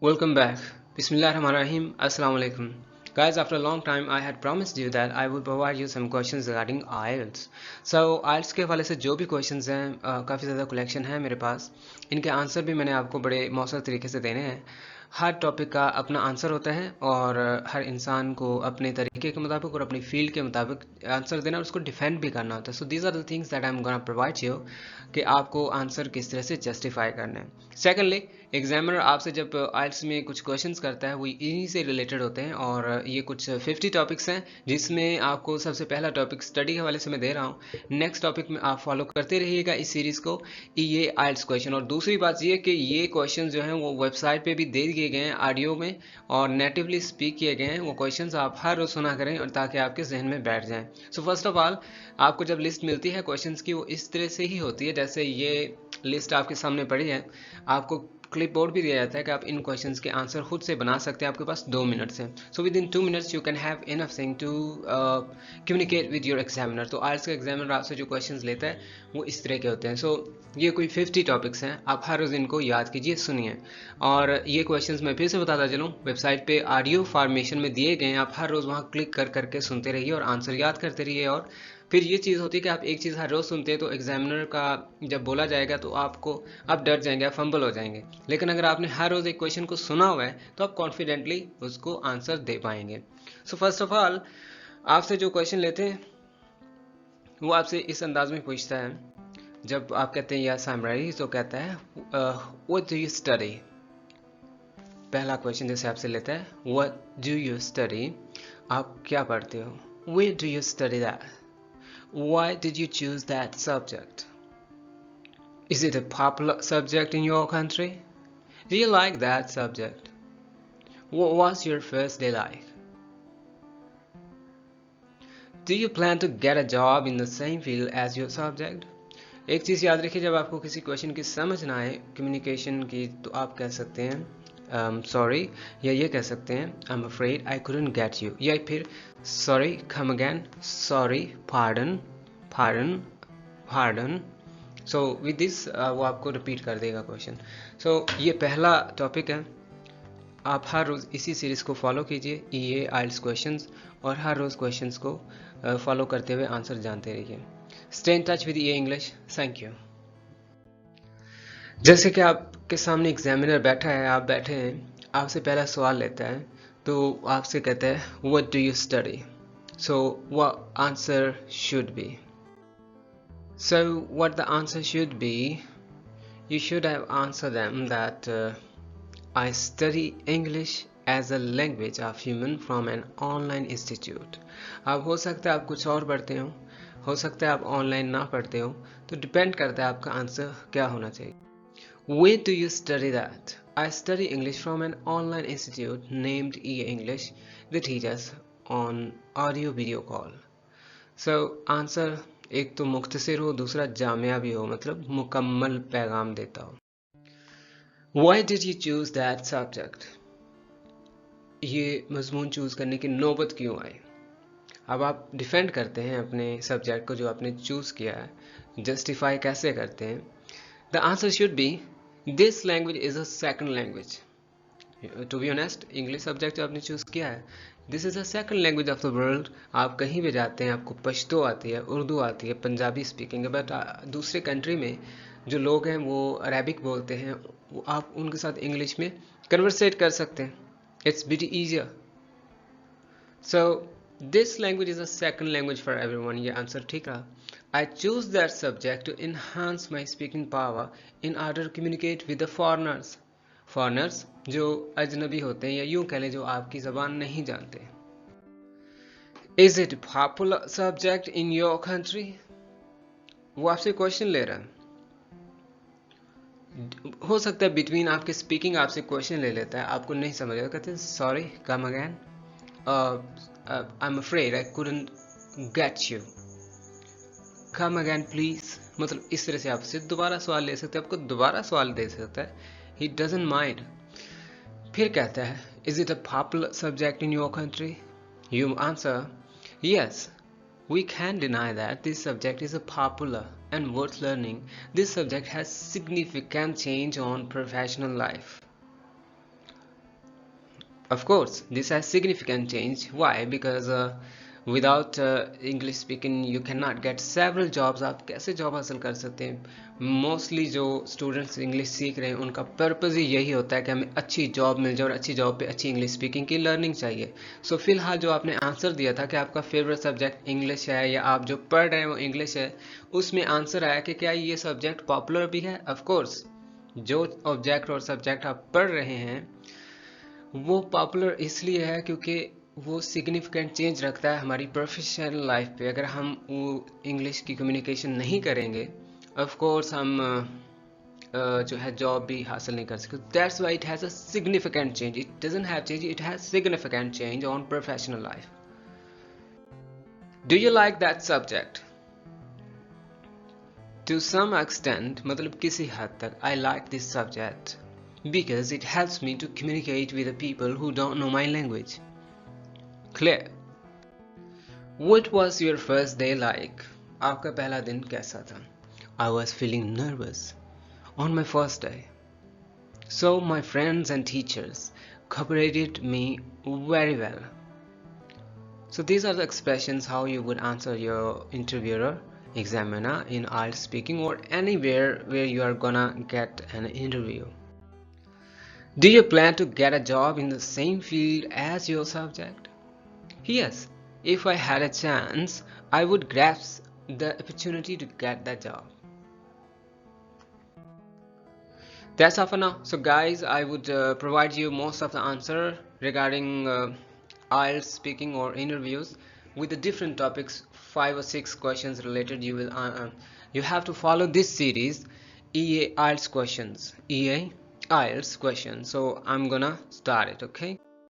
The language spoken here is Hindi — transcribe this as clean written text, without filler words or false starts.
Welcome back. Bismillahirrahmanirrahim. Assalamu alaikum. Guys, after a long time I had promised you that I would provide you some questions regarding IELTS. So IELTS के हवाले से जो भी questions हैं काफ़ी ज़्यादा collection है मेरे पास. इनके आंसर भी मैंने आपको बड़े मौसर तरीके से देने हैं. हर टॉपिक का अपना आंसर होता है और हर इंसान को अपने तरीके के मुताबिक और अपनी फील्ड के मुताबिक आंसर देना और उसको डिफेंड भी करना होता है. So these are the things that I am gonna provide you कि आपको आंसर किस तरह से जस्टिफाई करना है. सेकेंडली, एग्जामिनर आपसे जब आइल्स में कुछ क्वेश्चंस करता है वो इन्हीं से रिलेटेड होते हैं और ये कुछ 50 टॉपिक्स हैं जिसमें आपको सबसे पहला टॉपिक स्टडी के हवाले से मैं दे रहा हूँ. नेक्स्ट टॉपिक में आप फॉलो करते रहिएगा इस सीरीज़ को, ये आइल्स क्वेश्चन. और दूसरी बात ये कि ये क्वेश्चन जो हैं वो वेबसाइट पे भी दे दिए गए हैं ऑडियो में और नेटिवली स्पीक किए गए हैं. वो क्वेश्चंस आप हर रोज़ सुना करें और ताकि आपके जहन में बैठ जाएं. सो फर्स्ट ऑफ ऑल, आपको जब लिस्ट मिलती है क्वेश्चंस की वो इस तरह से ही होती है जैसे ये लिस्ट आपके सामने पड़ी है. आपको क्लिप बोर्ड भी दिया जाता है कि आप इन क्वेश्चंस के आंसर खुद से बना सकते हैं. आपके पास 2 मिनट्स हैं. So within 2 minutes you can have enough thing to communicate with your examiner. तो आइल्स का एग्जामिनर आपसे जो क्वेश्चंस लेता है वो इस तरह के होते हैं. सो ये कोई 50 टॉपिक्स हैं. आप हर रोज़ इनको याद कीजिए, सुनिए. और ये क्वेश्चंस मैं फिर से बताता चलूँ, वेबसाइट पे ऑडियो फॉर्मेशन में दिए गए हैं. आप हर रोज़ वहाँ क्लिक कर करके सुनते रहिए और आंसर याद करते रहिए. और फिर ये चीज़ होती है कि आप एक चीज़ हर रोज़ सुनते हैं तो एग्जामिनर का जब बोला जाएगा तो आप डर जाएंगे, आप फंबल हो जाएंगे. लेकिन अगर आपने हर रोज़ एक क्वेश्चन को सुना हुआ है तो आप कॉन्फिडेंटली उसको आंसर दे पाएंगे. सो फर्स्ट ऑफ ऑल, आपसे जो क्वेश्चन लेते हैं वो आपसे इस अंदाज में पूछता है. जब आप कहते हैं यस आई एम रेडी तो कहता है व्हाट डू यू स्टडी. पहला क्वेश्चन जैसे आपसे लेता है व्हाट डू यू स्टडी, आप क्या पढ़ते हो. Where do you study that. Why did you choose that subject? Is it a popular subject in your country? Do you like that subject? What was your first day like? Do you plan to get a job in the same field as your subject? एक चीज़ याद रखिए, जब आपको किसी क्वेश्चन की समझ ना आए कम्युनिकेशन की तो आप कह सकते हैं सॉरी, या ये कह सकते हैं I am afraid I couldn't get you, या फिर sorry come again, sorry pardon, pardon, pardon. So with this वो आपको रिपीट कर देगा क्वेश्चन. सो ये पहला टॉपिक है. आप हर रोज़ इसी सीरीज़ को फॉलो कीजिए, ये आइल्स क्वेश्चंस, और हर रोज़ क्वेश्चंस को फॉलो करते हुए आंसर जानते रहिए. स्टे इन टच विद ये इंग्लिश. Thank you. जैसे कि आपके सामने एग्जामिनर बैठा है, आप बैठे हैं, आपसे पहला सवाल लेता है तो आपसे कहता है what do you study. So what answer should B. So what the answer should be, you should have answered them that I study English as a language of human from an online institute. अब हो सकता है आप कुछ और पढ़ते हो सकता है आप ऑनलाइन ना पढ़ते हो, तो डिपेंड करता है आपका आंसर क्या होना चाहिए. Where do you study that? I study English from an online institute named E-English. They teach us on audio video call. So answer एक तो मुख्तसर हो, दूसरा जामिया भी हो, मतलब मुकम्मल पैगाम देता हो. Why did you choose that subject? ये मजमून चूज करने की नौबत क्यों आई. अब आप डिफेंड करते हैं अपने सब्जेक्ट को जो आपने चूज किया है, जस्टिफाई कैसे करते हैं. The answer should be this language is a second language. To be honest, English subject जो आपने चूज किया है, this is a second language of the world. आप कहीं भी जाते हैं आपको पश्तो आती है, उर्दू आती है, पंजाबी स्पीकिंग है, बट दूसरे कंट्री में जो लोग हैं वो अरेबिक बोलते हैं, वो आप उनके साथ इंग्लिश में कन्वर्सेट कर सकते हैं. It's very easier. So this language is a second language for everyone. ये आंसर ठीक रहा. I choose that subject to enhance my speaking power in order to communicate with the foreigners. Foreigners जो अजनबी होते हैं, या यूं कह लें जो आपकी ज़बान नहीं जानते. Is it popular subject in your country. वो आपसे क्वेश्चन ले रहा है. हो सकता है बिटवीन आपके स्पीकिंग आपसे क्वेश्चन ले लेता है, आपको नहीं समझ आता, कहते हैं sorry come again, I am afraid I couldn't get you, come again please. मतलब इस तरह से आपसे दोबारा सवाल ले सकते हैं, आपको दोबारा सवाल दे सकता है. He doesn't mind. फिर कहता है is it a popular subject in your country. You answer yes, we can't deny that this subject is a popular and worth learning. This subject has significant change on professional life. Of course, this has significant change. Why? Because without English speaking you cannot get several jobs. आप कैसे जॉब हासिल कर सकते हैं? मोस्टली जो स्टूडेंट्स इंग्लिश सीख रहे हैं उनका पर्पज़ ही यही होता है कि हमें अच्छी जॉब मिल जाए और अच्छी जॉब पे अच्छी इंग्लिश स्पीकिंग की लर्निंग चाहिए. सो फिलहाल जो आपने आंसर दिया था कि आपका फेवरेट सब्जेक्ट इंग्लिश है या आप जो पढ़ रहे हैं वो इंग्लिश है, उसमें आंसर आया कि क्या ये सब्जेक्ट पॉपुलर भी है. ऑफ कोर्स, जो ऑब्जेक्ट और सब्जेक्ट आप पढ़ रहे हैं वो पॉपुलर इसलिए है क्योंकि वो सिग्निफिकेंट चेंज रखता है हमारी प्रोफेशनल लाइफ पे. अगर हम वो इंग्लिश की कम्युनिकेशन नहीं करेंगे, ऑफ कोर्स हम जो है जॉब भी हासिल नहीं कर सकते. That's why it has a significant change. It doesn't have change, it has significant change on professional life. Do you like that subject? To some extent, मतलब किसी हद तक, I like this subject because it helps me to communicate with the people who don't know my language. Clear? What was your first day like? आपका पहला दिन कैसा था? I was feeling nervous on my first day. So my friends and teachers cooperated me very well. So these are the expressions how you would answer your interviewer, examiner in IELTS speaking or anywhere where you are gonna get an interview. Do you plan to get a job in the same field as your subject? Yes, if I had a chance, I would grasp the opportunity to get that job. That's all for now. So guys, I would provide you most of the answer regarding IELTS speaking or interviews with the different topics, 5 or 6 questions related. You have to follow this series, EA IELTS questions, EA IELTS questions. So I'm gonna start it, okay?